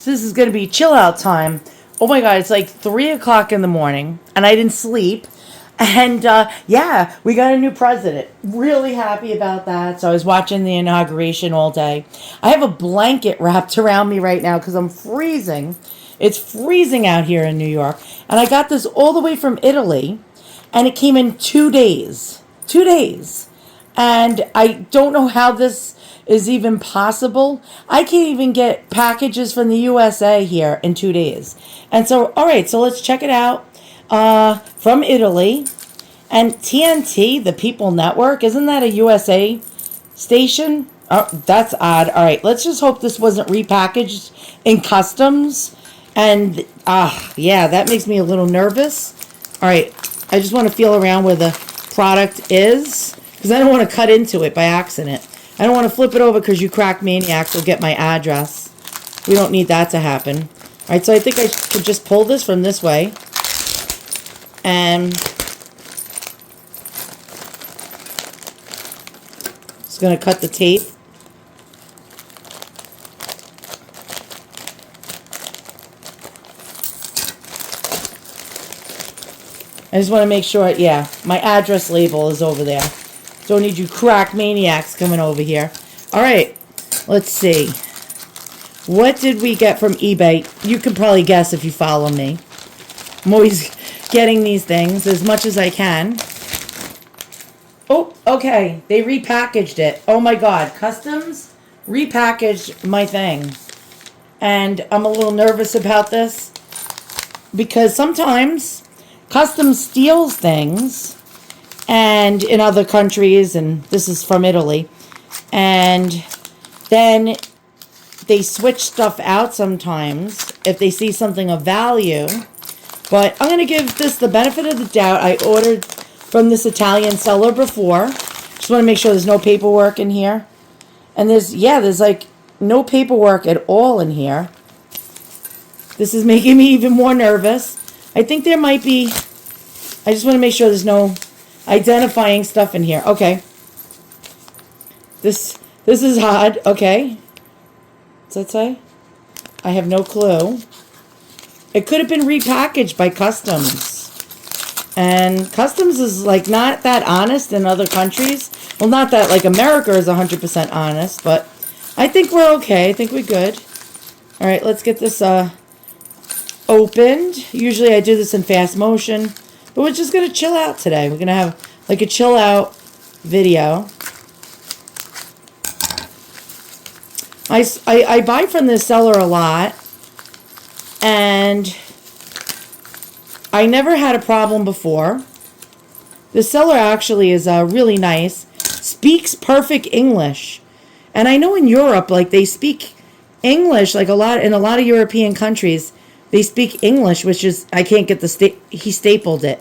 This is going to be chill out time. Oh my God, it's like 3 o'clock in the morning and I didn't sleep. And yeah, we got a new president. Really happy about that. So I was watching the inauguration all day. I have a blanket wrapped around me right now because I'm freezing. It's freezing out here in New York. And I got this all the way from Italy and it came in 2 days. 2 days. And I don't know how this is even possible. I can't even get packages from the USA here in 2 days. And so, all right, so let's check it out from Italy. And TNT, the People Network, isn't that a USA station? Oh, that's odd. All right, let's just hope this wasn't repackaged in customs. And, yeah, that makes me a little nervous. All right, I just want to feel around where the product is because I don't want to cut into it by accident. I don't want to flip it over because you crack maniacs will get my address. We don't need that to happen. All right, so I think I could just pull this from this way. And just going to cut the tape. I just want to make sure, yeah, my address label is over there. Don't need you crack maniacs coming over here. All right, let's see. What did we get from eBay? You can probably guess if you follow me. I'm always getting these things as much as I can. Oh, okay. They repackaged it. Oh my God. Customs repackaged my thing. And I'm a little nervous about this because sometimes Customs steals things and in other countries, and this is from Italy, and then they switch stuff out sometimes if they see something of value. But I'm going to give this the benefit of the doubt. I ordered from this Italian seller before. Just want to make sure there's no paperwork in here. And there's like no paperwork at all in here. This is making me even more nervous. I think there might be, I just want to make sure there's no identifying stuff in here. Okay. This is odd. Okay. What's that say? I have no clue. It could have been repackaged by Customs. And Customs is like not that honest in other countries. Well, not that like America is 100% honest, but I think we're okay. I think we're good. All right, let's get this opened. Usually I do this in fast motion, but we're just going to chill out today. We're going to have like a chill out video. I buy from this seller a lot, and I never had a problem before. The seller actually is really nice, speaks perfect English. And I know in Europe, like they speak English, like in a lot of European countries, they speak English, which is, I can't get he stapled it.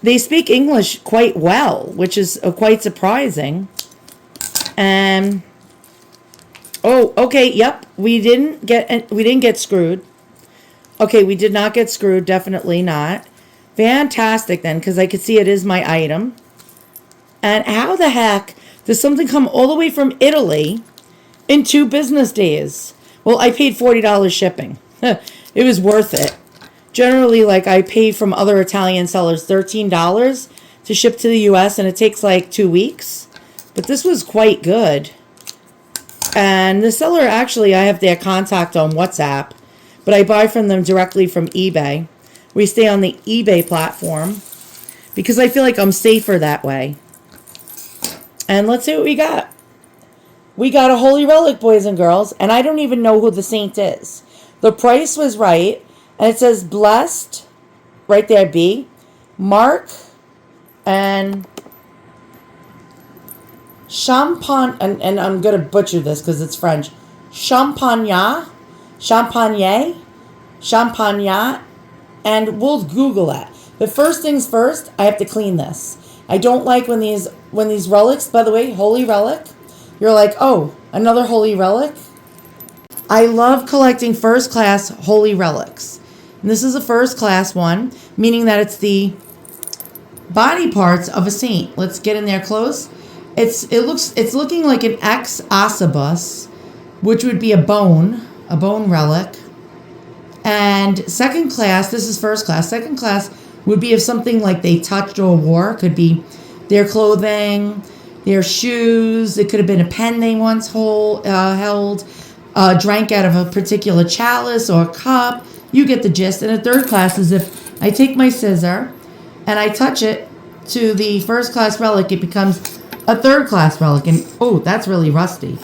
They speak English quite well, which is quite surprising. And, oh, okay, yep, we didn't get screwed. Okay, we did not get screwed, definitely not. Fantastic then, because I could see it is my item. And how the heck does something come all the way from Italy in 2 business days? Well, I paid $40 shipping. It was worth it. Generally, like I pay from other Italian sellers $13 to ship to the US, and it takes like 2 weeks. But this was quite good. And the seller, actually, I have their contact on WhatsApp, but I buy from them directly from eBay. We stay on the eBay platform because I feel like I'm safer that way. And let's see what we got. We got a Holy Relic, boys and girls, and I don't even know who the saint is. The price was right, and it says blessed, right there, B, Mark, and Champagne, and I'm going to butcher this because it's French. Champagnat, and we'll Google it. But first things first, I have to clean this. I don't like when these relics, by the way, Holy Relic, you're like, oh, another Holy Relic? I love collecting first class Holy Relics. And this is a first class one, meaning that it's the body parts of a saint. Let's get in there close. It's looking like an ex ossibus, which would be a bone. a bone relic. And second class, this is first class. Second class would be if something like they touched or wore. Could be their clothing, their shoes. It could have been a pen they once held, drank out of a particular chalice or cup. You get the gist. And a third class is if I take my scissor and I touch it to the first class relic, it becomes a third class relic. And oh, that's really rusty.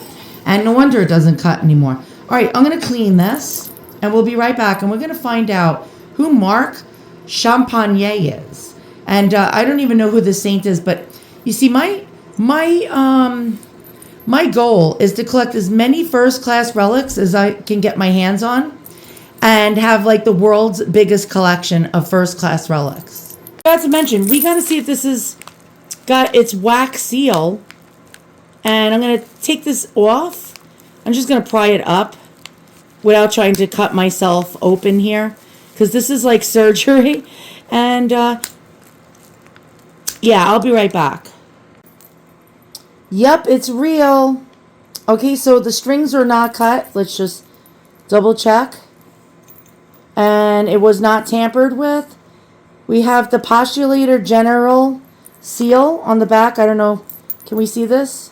And no wonder it doesn't cut anymore. All right, I'm going to clean this. And we'll be right back, and we're going to find out who Marc Champagnat is. And I don't even know who this saint is, but you see, my goal is to collect as many first-class relics as I can get my hands on, and have like the world's biggest collection of first-class relics. Not to mention, we got to see if this is got its wax seal. And I'm going to take this off. I'm just going to pry it up without trying to cut myself open here, because this is like surgery. And yeah, I'll be right back. Yep, it's real. Okay, so the strings are not cut. Let's just double check. And it was not tampered with. We have the Postulator General seal on the back. I don't know, can we see this?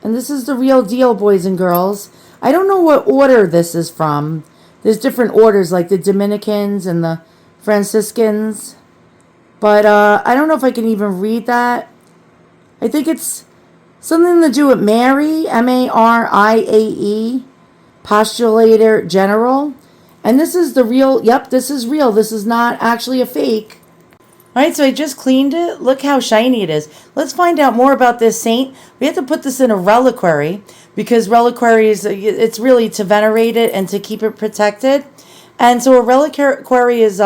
And this is the real deal, boys and girls. I don't know what order this is from. There's different orders, like the Dominicans and the Franciscans. But I don't know if I can even read that. I think it's something to do with Mary, M-A-R-I-A-E, Postulator General. And this is the real, yep, this is real. This is not actually a fake. All right, so I just cleaned it. Look how shiny it is. Let's find out more about this saint. We have to put this in a reliquary, because reliquaries, it's really to venerate it and to keep it protected. And so a reliquary is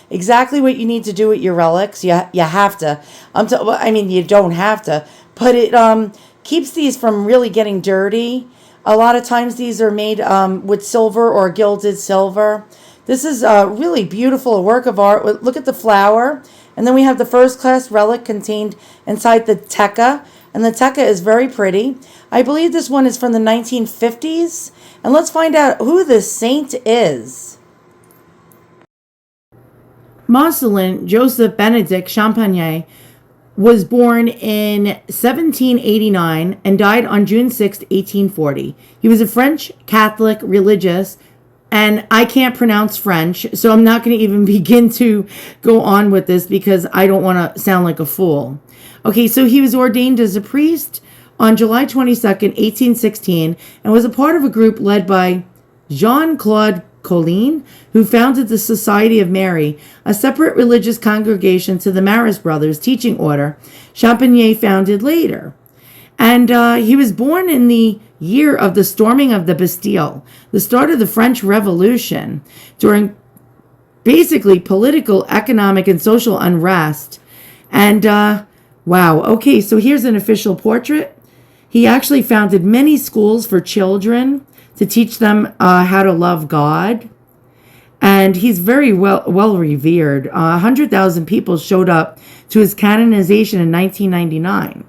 exactly what you need to do with your relics. You have to. I mean, you don't have to, but it keeps these from really getting dirty. A lot of times these are made with silver or gilded silver. This is a really beautiful work of art. Look at the flower. And then we have the first class relic contained inside the teca. And the teca is very pretty. I believe this one is from the 1950s. And let's find out who this saint is. Marcellin Joseph Benedict Champagnat was born in 1789 and died on June 6, 1840. He was a French Catholic religious, and I can't pronounce French, so I'm not going to even begin to go on with this because I don't want to sound like a fool. Okay, so he was ordained as a priest on July 22nd, 1816, and was a part of a group led by Jean-Claude Colline, who founded the Society of Mary, a separate religious congregation to the Marist Brothers teaching order Champagnat founded later. And he was born in the year of the storming of the Bastille, the start of the French Revolution, during basically political, economic, and social unrest. And wow, okay, so here's an official portrait. He actually founded many schools for children to teach them how to love God. And he's very well revered. 100,000 people showed up to his canonization in 1999.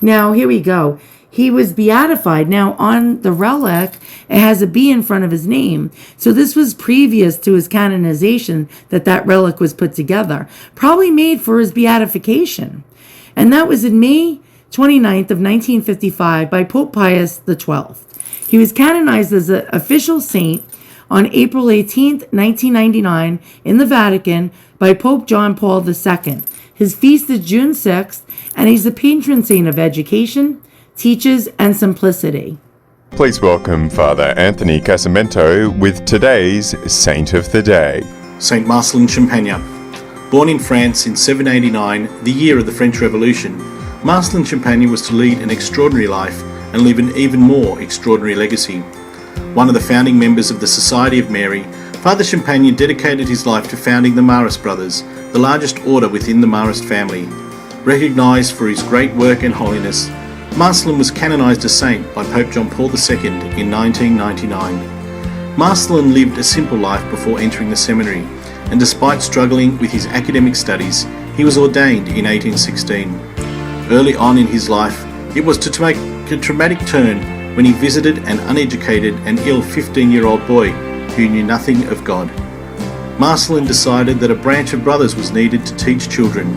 Now, here we go. He was beatified. Now, on the relic, it has a B in front of his name. So this was previous to his canonization that relic was put together. Probably made for his beatification. And that was in May 29th of 1955 by Pope Pius XII. He was canonized as an official saint on April 18th, 1999 in the Vatican by Pope John Paul II. His feast is June 6th, and he's the patron saint of education, teaches, and simplicity. Please welcome Father Anthony Casamento with today's Saint of the Day. Saint Marcellin Champagnat. Born in France in 789, the year of the French Revolution, Marcellin Champagnat was to lead an extraordinary life and leave an even more extraordinary legacy. One of the founding members of the Society of Mary, Father Champagnat dedicated his life to founding the Marist Brothers, the largest order within the Marist family. Recognised for his great work and holiness, Marcellin was canonized a saint by Pope John Paul II in 1999. Marcellin lived a simple life before entering the seminary, and despite struggling with his academic studies, he was ordained in 1816. Early on in his life, it was to make a dramatic turn when he visited an uneducated and ill 15-year-old boy who knew nothing of God. Marcellin decided that a branch of brothers was needed to teach children,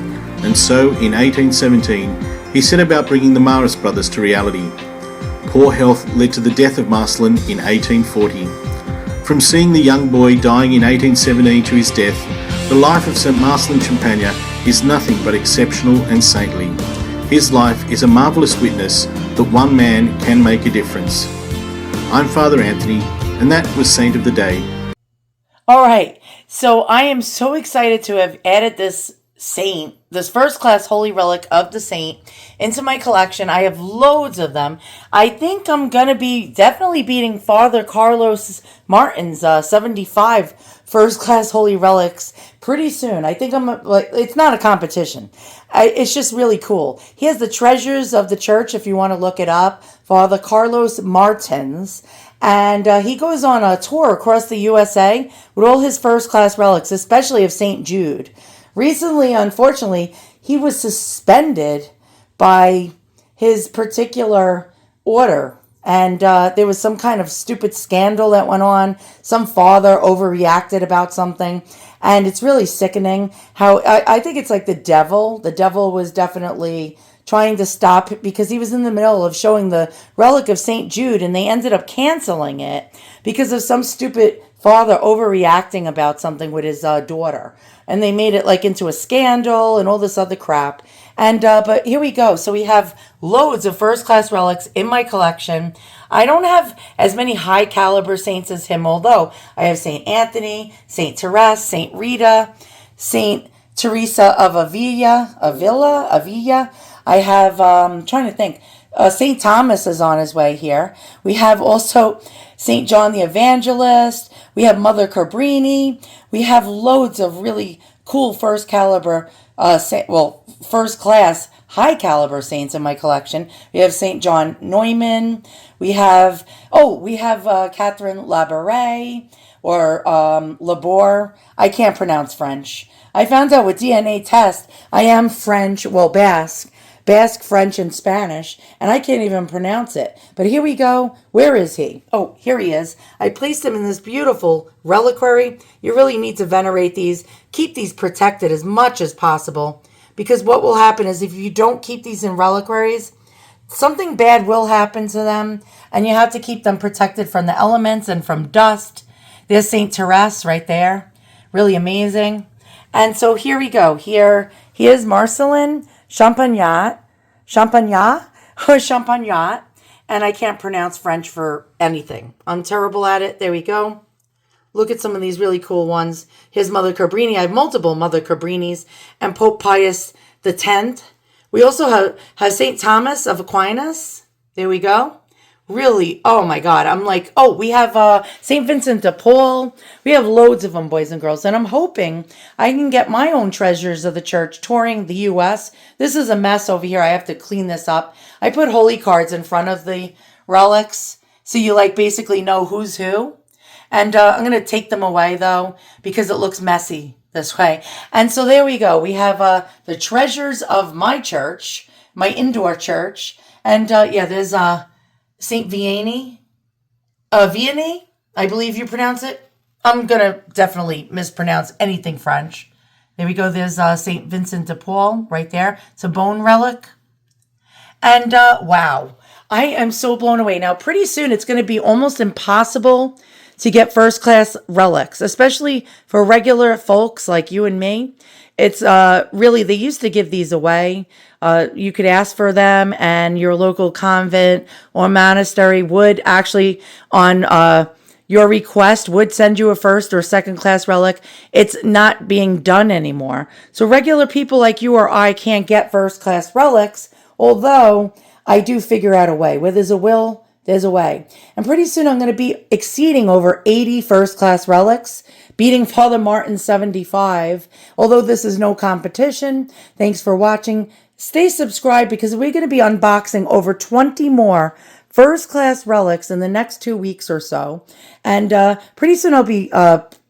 and so in 1817 he set about bringing the Marist brothers to reality. Poor health led to the death of Marcellin in 1840. From seeing the young boy dying in 1817 to his death, the life of St. Marcellin Champagnat is nothing but exceptional and saintly. His life is a marvellous witness that one man can make a difference. I'm Father Anthony, and that was Saint of the Day. All right, so I am so excited to have added this saint, this first class holy relic of the saint, into my collection. I have loads of them. I think I'm going to be definitely beating Father Carlos Martin's 75 first class holy relics pretty soon. I think I'm like, it's not a competition. It's just really cool. He has the Treasures of the Church, if you want to look it up, Father Carlos Martins. And he goes on a tour across the USA with all his first class relics, especially of St. Jude. Recently, unfortunately, he was suspended by his particular order. And there was some kind of stupid scandal that went on. Some father overreacted about something. And it's really sickening how I think it's like the devil. The devil was definitely trying to stop because he was in the middle of showing the relic of St. Jude, and they ended up canceling it because of some stupid father overreacting about something with his daughter. And they made it like into a scandal and all this other crap. And but here we go. So we have loads of first class relics in my collection. I don't have as many high caliber saints as him, although I have St. Anthony, St. Therese, St. Rita, St. Teresa of Avila. I have, trying to think, St. Thomas is on his way here. We have also St. John the Evangelist. We have Mother Cabrini. We have loads of really cool first class, high caliber saints in my collection. We have St. John Neumann. We have Catherine Labouré or Labor. I can't pronounce French. I found out with DNA test, I am French, Basque, French, and Spanish, and I can't even pronounce it. But here we go. Where is he? Oh, here he is. I placed him in this beautiful reliquary. You really need to venerate these. Keep these protected as much as possible, because what will happen is if you don't keep these in reliquaries, something bad will happen to them, and you have to keep them protected from the elements and from dust. There's St. Therese right there. Really amazing. And so here we go. Here is Marcellin Champagnat, and I can't pronounce French for anything. I'm terrible at it. There we go. Look at some of these really cool ones. Here's Mother Cabrini. I have multiple Mother Cabrinis, and Pope Pius X. We also have St. Thomas of Aquinas. There we go. Really, oh my God. I'm like, we have St. Vincent de Paul. We have loads of them, boys and girls. And I'm hoping I can get my own Treasures of the Church touring the U.S. This is a mess over here. I have to clean this up. I put holy cards in front of the relics so you like basically know who's who. And I'm going to take them away, though, because it looks messy this way. And so there we go. We have the Treasures of my church, my indoor church. And there's St. Vianney, I believe you pronounce it. I'm going to definitely mispronounce anything French. There we go. There's St. Vincent de Paul right there. It's a bone relic. And wow, I am so blown away. Now, pretty soon it's going to be almost impossible to get first class relics, especially for regular folks like you and me. It's really, they used to give these away. You could ask for them, and your local convent or monastery would actually, on your request, would send you a first or second class relic. It's not being done anymore. So regular people like you or I can't get first class relics, although I do figure out a way. Where there's a will, there's a way. And pretty soon I'm going to be exceeding over 80 first class relics, beating Father Martin's 75. Although this is no competition. Thanks for watching. Stay subscribed because we're going to be unboxing over 20 more first class relics in the next 2 weeks or so. And pretty soon I'll be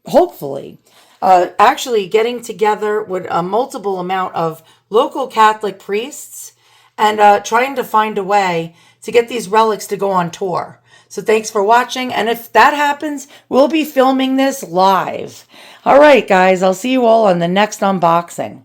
hopefully actually getting together with a multiple amount of local Catholic priests and trying to find a way to to get these relics to go on tour. So thanks for watching. And if that happens, we'll be filming this live. All right, guys, I'll see you all on the next unboxing.